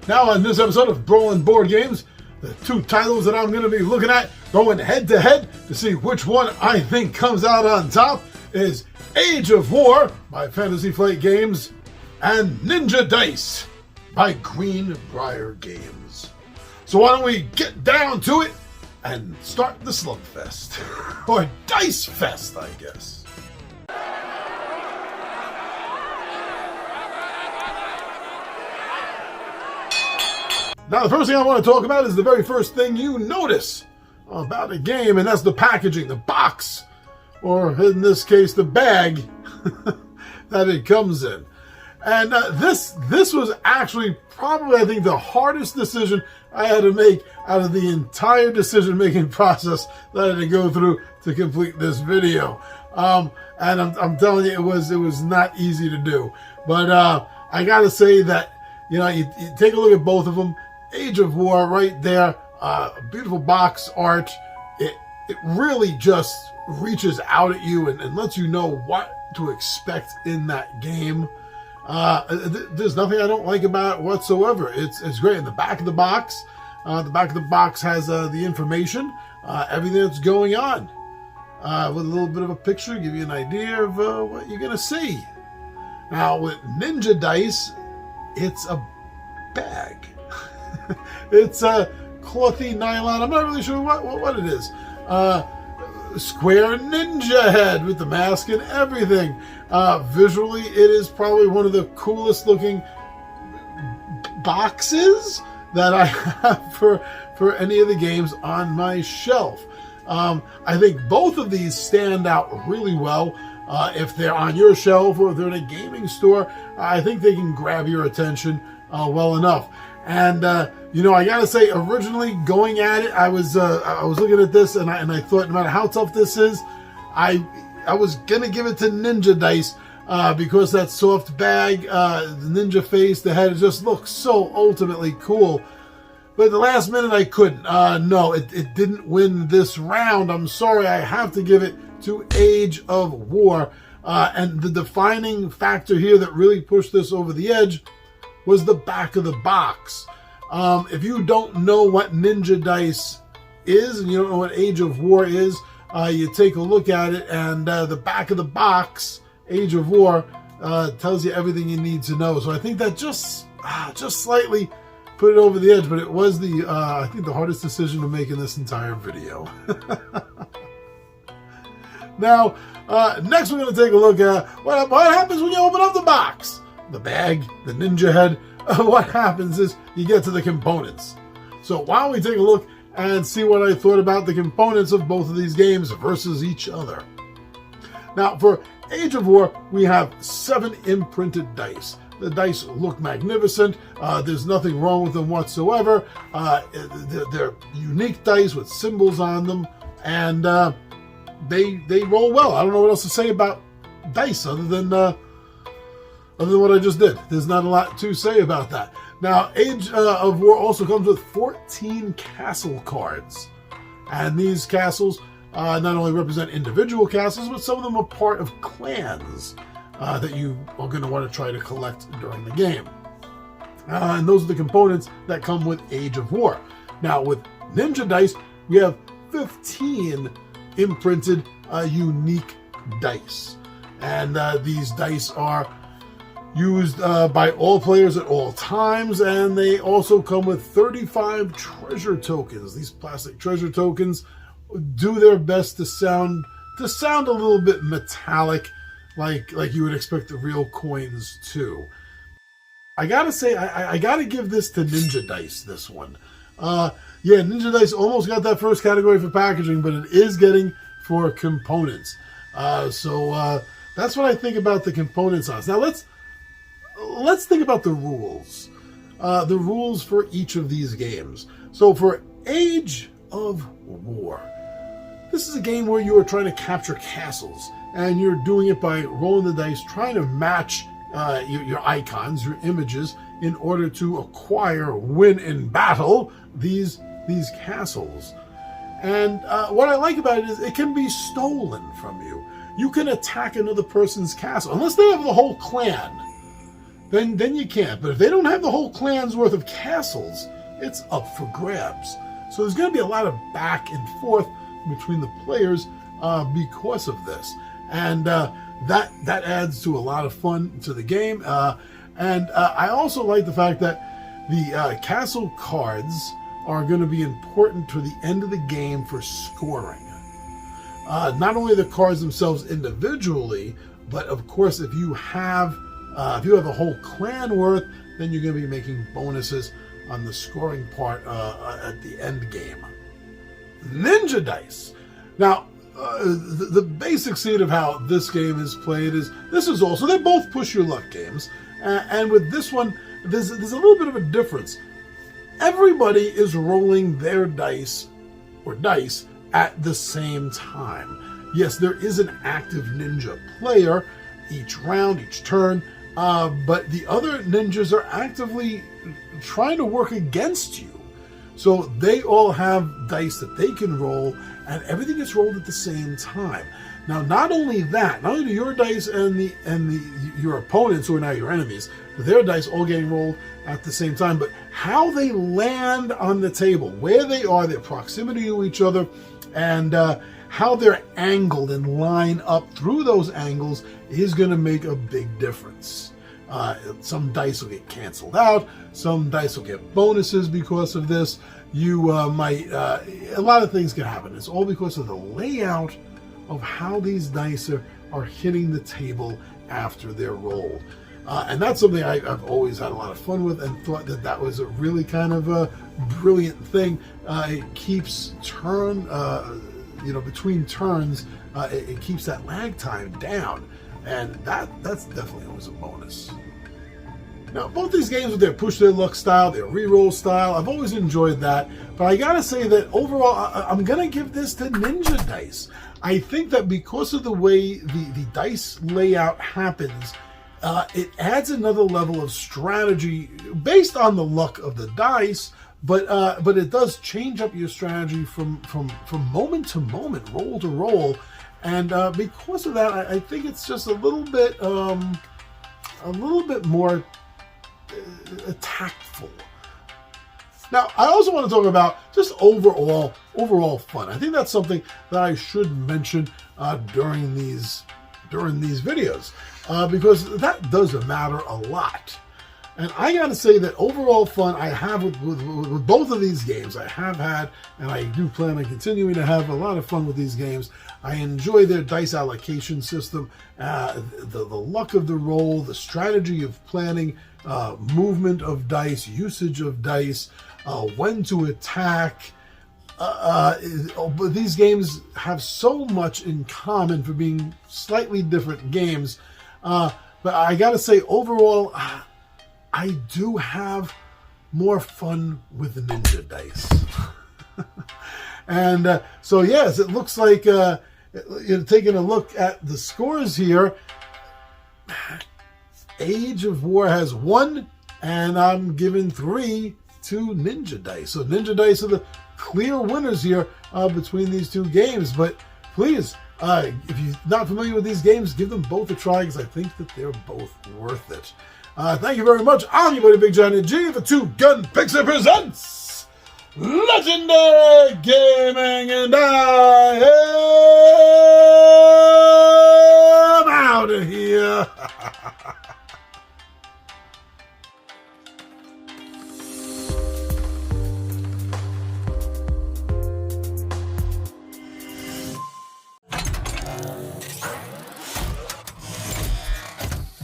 Now on this episode of Brawlin Board Games, the two titles that I'm going to be looking at, going head to head to see which one I think comes out on top, is Age of War by Fantasy Flight Games and Ninja Dice by Greenbrier Games. So why don't we get down to it and start the Slugfest, or Dice Fest, I guess. Now, the first thing I want to talk about is the very first thing you notice about a game, and that's the packaging, the box, or in this case, the bag that it comes in. And this was actually probably, I think, the hardest decision I had to make out of the entire decision-making process that I had to go through to complete this video. And I'm telling you, it was not easy to do. But I got to say that, you take a look at both of them. Age of War right there, beautiful box art. It really just reaches out at you and lets you know what to expect in that game. There's nothing I don't like about it whatsoever. It's great. In the back of the box, has the information, everything that's going on, with a little bit of a picture, give you an idea of what you're gonna see. Now with Ninja Dice, it's a bag. It's a clothy nylon. I'm not really sure what it is. Square ninja head with the mask and everything. Visually, it is probably one of the coolest looking boxes that I have for any of the games on my shelf. I think both of these stand out really well. If they're on your shelf or if they're in a gaming store, I think they can grab your attention well enough. And I gotta say, originally going at it, I was looking at this and I thought, no matter how tough this is, I was gonna give it to Ninja Dice because that soft bag, the ninja face, the head, just looks so ultimately cool. But at the last minute, I couldn't. No, it didn't win this round. I'm sorry, I have to give it to Age of War. And the defining factor here that really pushed this over the edge was the back of the box. If you don't know what Ninja Dice is and you don't know what Age of War is, you take a look at it, and the back of the box, Age of War, tells you everything you need to know. So I think that just slightly put it over the edge, but it was I think the hardest decision to make in this entire video. Now, next we're going to take a look at what happens when you open up the box. The bag, the ninja head. What happens is you get to the components. So why don't we take a look and see what I thought about the components of both of these games versus each other. Now, for Age of War, we have 7 imprinted dice. The dice look magnificent. There's nothing wrong with them whatsoever. They're unique dice with symbols on them, and they roll well. I don't know what else to say about dice other than what I just did. There's not a lot to say about that. Now, Age of War also comes with 14 castle cards. And these castles not only represent individual castles, but some of them are part of clans that you are going to want to try to collect during the game. And those are the components that come with Age of War. Now, with Ninja Dice, we have 15 imprinted unique dice. And these dice are used by all players at all times, and they also come with 35 treasure tokens. These plastic treasure tokens do their best to sound a little bit metallic, like you would expect the real coins to. I gotta say, I gotta give this to Ninja Dice, this one. Yeah, Ninja Dice almost got that first category for packaging, but it is getting for components. So that's what I think about the components on. Now let's think about the rules. The rules for each of these games. So for Age of War, this is a game where you are trying to capture castles, and you're doing it by rolling the dice, trying to match your icons, your images, in order to acquire, win in battle, these castles. And what I like about it is it can be stolen from you. You can attack another person's castle, unless they have the whole clan. then you can't. But if they don't have the whole clan's worth of castles, it's up for grabs. So there's going to be a lot of back and forth between the players because of this. And that adds to a lot of fun to the game. And I also like the fact that the castle cards are going to be important to the end of the game for scoring. Not only the cards themselves individually, but of course if you have a whole clan worth, then you're going to be making bonuses on the scoring part at the end game. Ninja dice. Now, the basic scene of how this game is played is they're both push your luck games, and with this one, there's a little bit of a difference. Everybody is rolling their dice at the same time. Yes, there is an active ninja player each round, each turn, but the other ninjas are actively trying to work against you. So they all have dice that they can roll, and everything gets rolled at the same time. Now, not only do your dice and your opponents, who are now your enemies, their dice all getting rolled at the same time, but how they land on the table, where they are, their proximity to each other, and how they're angled and line up through those angles is going to make a big difference. Some dice will get canceled out. Some dice will get bonuses because of this. You a lot of things can happen. It's all because of the layout of how these dice are hitting the table after they're rolled. And that's something I've always had a lot of fun with, and thought that was a really kind of a brilliant thing. It keeps between turns, it keeps that lag time down, and that's definitely always a bonus. Now, both these games with their push their luck style, their reroll style, I've always enjoyed that. But I gotta say that overall, I'm gonna give this to Ninja Dice. I think that because of the way the dice layout happens, it adds another level of strategy based on the luck of the dice. But it does change up your strategy from moment to moment, roll to roll, and because of that, I think it's just a little bit more tactful. Now, I also want to talk about just overall fun. I think that's something that I should mention during these videos because that does matter a lot. And I got to say that overall fun I have with both of these games. I have had, and I do plan on continuing to have a lot of fun with these games. I enjoy their dice allocation system, the luck of the roll, the strategy of planning, movement of dice, usage of dice, when to attack. These games have so much in common for being slightly different games. But I got to say, overall, I do have more fun with the Ninja Dice. And so, yes, it looks like, taking a look at the scores here, Age of War has 1, and I'm giving 3 to Ninja Dice. So Ninja Dice are the clear winners here between these two games. But please, if you're not familiar with these games, give them both a try, because I think that they're both worth it. Thank you very much. I'm your buddy Big Giant G for Two Gun Pixel presents Legendary Gaming, and I am out of here.